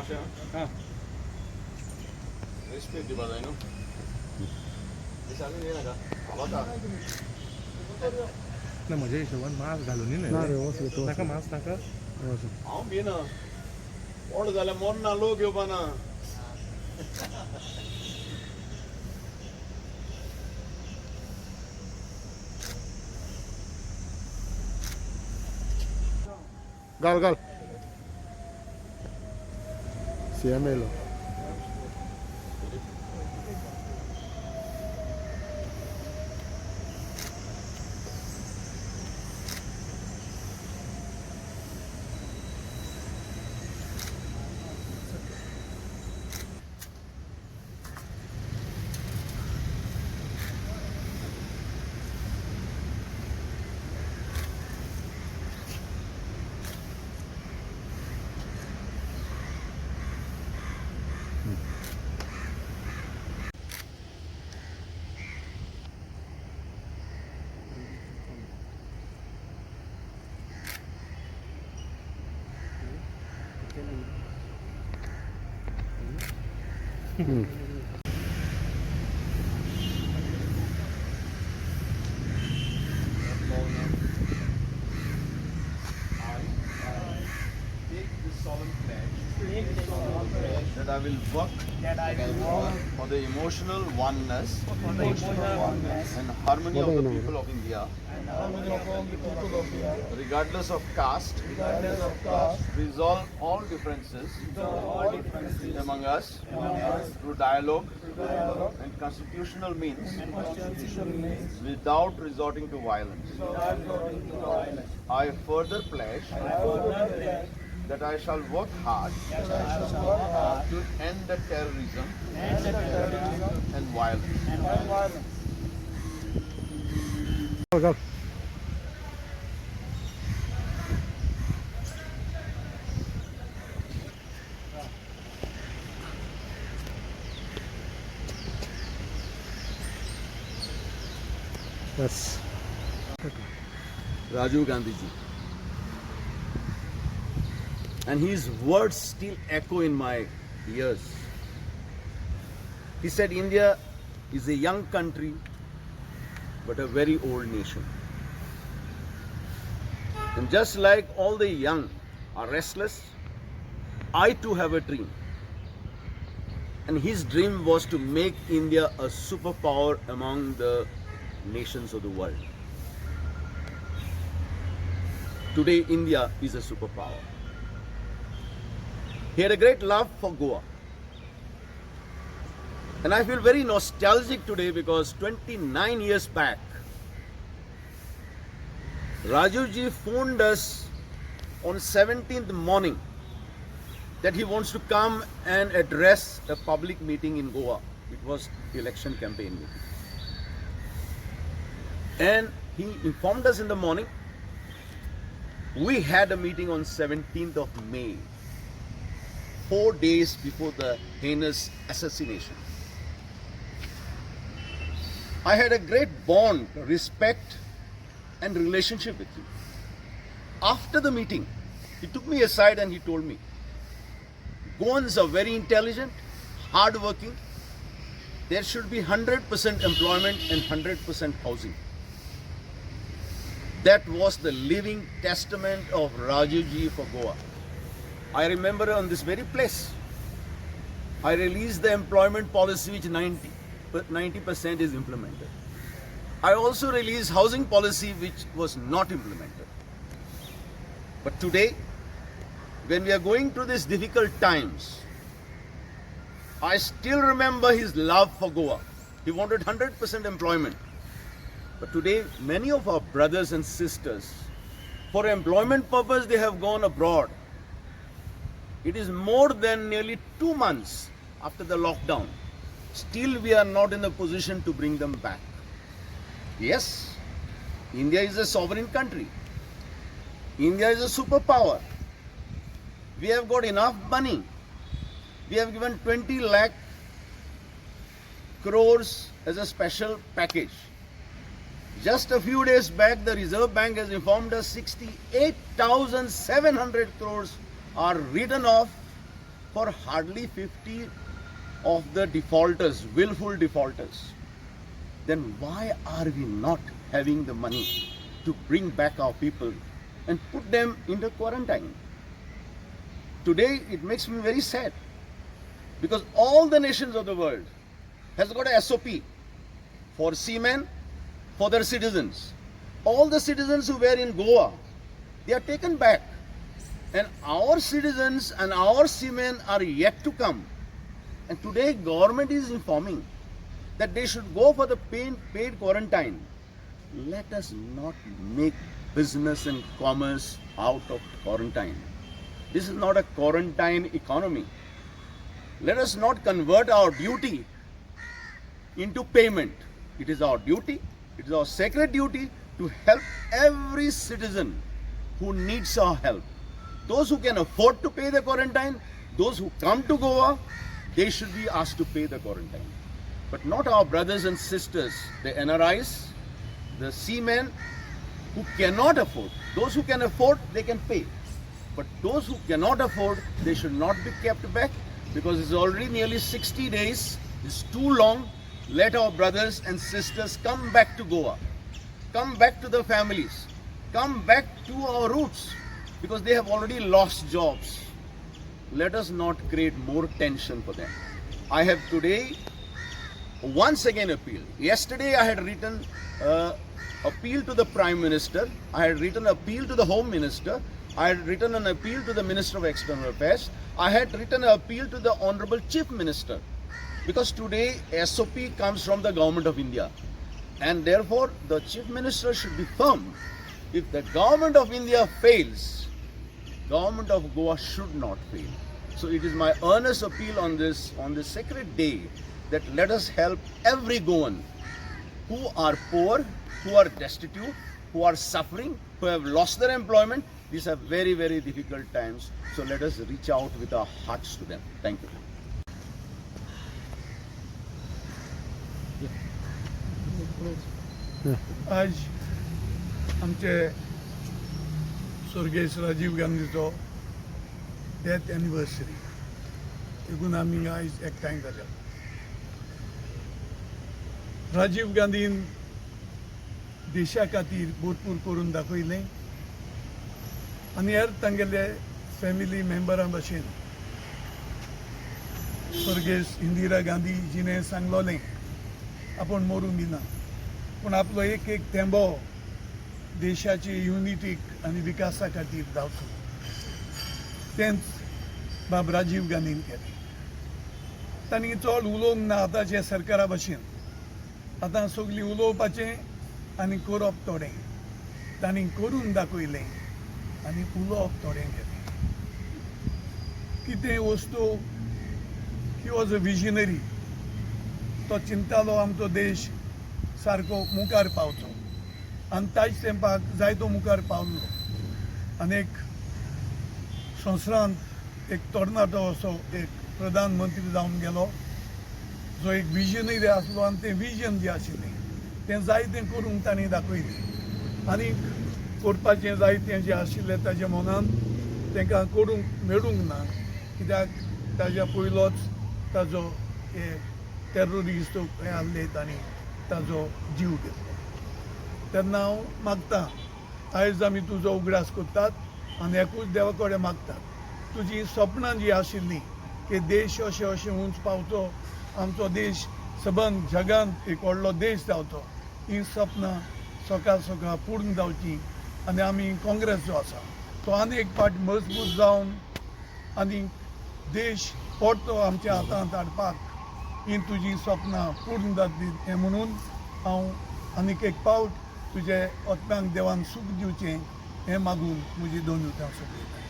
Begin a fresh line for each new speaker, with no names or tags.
हां
Respect diba tayo, no? Isa amin yun aga. Abata.
ना म्हज्या हिशोबान मास्क घालून न्ही नाका मास्क नाका
हांव भिना. व्हड जाल्यार मोन्ना लोक येवपाना.
घाल घाल CML
Take this solemn pledge that I will work for the emotional oneness and harmony of the people of India, regardless of caste, resolve all differences among us through dialogue and constitutional means without resorting to violence. I further pledge that I shall work hard to end the terrorism and violence.
घाल बस
Rajiv Gandhi ji. And his words still echo in my ears. He said India is a young country but a very old nation. And just like all the young are restless, I too have a dream. And his dream was to make India a superpower among the nations of the world. Today, India is a superpower. He had a great love for Goa. And I feel very nostalgic today because 29 years back, Rajiv ji phoned us on 17th morning that he wants to come and address a public meeting in Goa. It was election campaign meeting. And he informed us in the morning. We had a meeting on 17th of May, 4 days before the heinous assassination. I had a great bond, respect and relationship with him. After the meeting, he took me aside and he told me, Goans are very intelligent, hard-working. There should be 100% employment and 100% housing. That was the living testament of Rajiv ji for Goa. I remember on this very place, I released the employment policy which 90% is implemented. I also released housing policy which was not implemented. But today, when we are going through these difficult times, I still remember his love for Goa. He wanted 100% employment. But today, many of our brothers and sisters, for employment purpose, they have gone abroad. It is more than nearly 2 months after the lockdown. Still, we are not in a position to bring them back. Yes, India is a sovereign country. India is a superpower. We have got enough money. We have given 20 lakh crores as a special package. Just a few days back, the Reserve Bank has informed us 68,700 crores are written off for hardly 50 of the defaulters, willful defaulters, then why are we not having the money to bring back our people and put them into quarantine? Today it makes me very sad, because all the nations of the world has got a SOP for seamen, for their citizens. All the citizens who were in Goa, they are taken back. And our citizens and our seamen are yet to come. And today government is informing that they should go for the paid quarantine. Let us not make business and commerce out of quarantine. This is not a quarantine economy. Let us not convert our duty into payment. It is our duty, it is our sacred duty to help every citizen who needs our help. Those who can afford to pay the quarantine, those who come to Goa, they should be asked to pay the quarantine. But not our brothers and sisters, the NRIs, the seamen who cannot afford. Those who can afford, they can pay. But those who cannot afford, they should not be kept back, because it's already nearly 60 days. It's too long. Let our brothers and sisters come back to Goa. Come back to their families. Come back to our roots, because they have already lost jobs. Let us not create more tension for them. I have today once again appealed. Yesterday I had written appeal to the Prime Minister. I had written appeal to the Home Minister. I had written an appeal to the Minister of External Affairs. I had written an appeal to the Honorable Chief Minister. Because today SOP comes from the Government of India. And therefore the Chief Minister should be firm. If the Government of India fails, Government of Goa should not fail. So it is my earnest appeal on this sacred day that let us help every Goan who are poor, who are destitute, who are suffering, who have lost their employment. These are very, very difficult times. So let us reach out with our hearts to them. Thank you.
आज आमचे स्वर्गीय Rajiv गांधीचो death anniversary देखून आमी आयज एकठांय जाल्या. Rajiv Gandhian देशा खातीर भरपूर करून दाखयलें आनी हेर तांगेले फॅमिली मेंबरां भशेन स्वर्गीय इंदिरा गांधी जिणें सांगलोलें आपूण मरूंक दिना, पूण आपलो एक एक थेंबो देशाची युनिटीक आनी विकासा खातीर धांवचो. तेंच बाब राजीव गांधीन केलें. तांणी चड उलोवंक ना आतांचे सरकारा भशेन. आतां सगलीं उलोवपाचें आनी करप थोडें. तांणी करून दाखयलें आनी उलोवप थोडें केलें. कितें वस्तू ही वॉज अ विजनरी. तो चिंतालो आमचो देश सारको मुखार पावचो आनी ताचे तेंपाक जायतो मुखार पावलो. आनी एक संवसारांत एक तरणाटो असो एक प्रधानमंत्री जावन गेलो जो एक विजनरी आसलो आनी तें विजन जें आशिल्लें तें जायतें करून तांणी दाखयलें. आनी करपाचें जायतें जें आशिल्लें ताच्या मनान तांकां करूंक मेळूंक ना, कित्याक ताच्या पयलोच ताजो टेररिस्ट हें आहले तांणी ताजो जीव घेतलो. तेन्ना हांव मागतां आयज आमी तुजो उगडास करतात आनी एकूच देवा कडेन मागतात तुजी सपनां जीं आशिल्लीं की देश अशें अशें उंच पावचो, आमचो देश सबंद जगांत एक व्हडलो देश जावचो, हीं सपनां सकाळ सकाळ पूर्ण जावचीं आनी आमी काँग्रेस जो आसा तो आनी एक फावट मजबूत जावन आनी देश परतो आमच्या हातांत हाडपाक हीं तुजीं सपनां पूर्ण जातलीं हें म्हणून हांव आनीक एक फावट तुजे आत्म्यांक देवान सूख दिवचें हें मागून म्हजी दोन उतरां सोंपयतां.